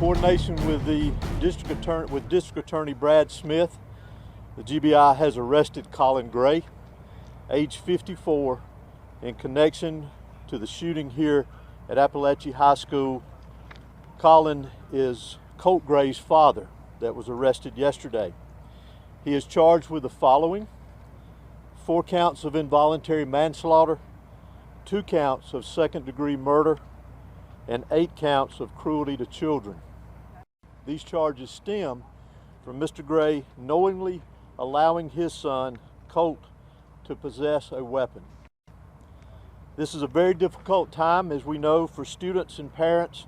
coordination with the District Attorney Brad Smith, the GBI has arrested Colin Gray, age 54, in connection to the shooting here at Appalachia High School. Colin is Colt Gray's father that was arrested yesterday. He is charged with the following: 4 counts of involuntary manslaughter, 2 counts of second-degree murder, and 8 counts of cruelty to children. These charges stem from Mr. Gray knowingly allowing his son, Colt, to possess a weapon. This is a very difficult time, as we know, for students and parents,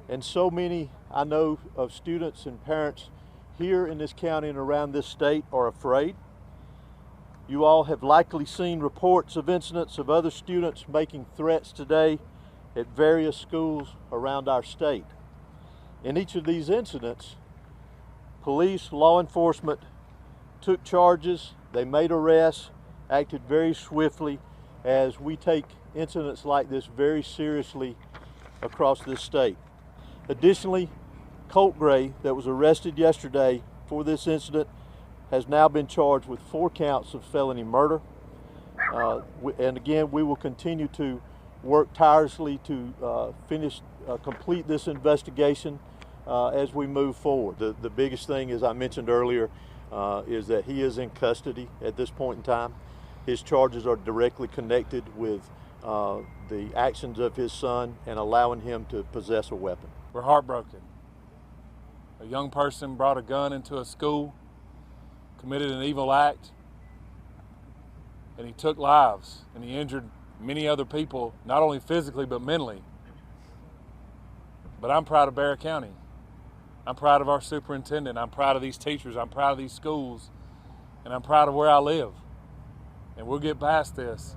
and so many I know of students and parents here in this county and around this state are afraid. You all have likely seen reports of incidents of other students making threats today at various schools around our state. In each of these incidents, police, law enforcement took charges, they made arrests, acted very swiftly, as we take incidents like this very seriously across this state. Additionally, Colt Gray, that was arrested yesterday for this incident, has now been charged with 4 counts of felony murder. And again, we will continue to work tirelessly to complete this investigation as we move forward. The biggest thing, as I mentioned earlier, is that he is in custody at this point in time. His charges are directly connected with the actions of his son and allowing him to possess a weapon. We're heartbroken. A young person brought a gun into a school, committed an evil act, and he took lives, and he injured many other people, not only physically but mentally. But I'm proud of Barrett County. I'm proud of our superintendent. I'm proud of these teachers. I'm proud of these schools. And I'm proud of where I live. And we'll get past this.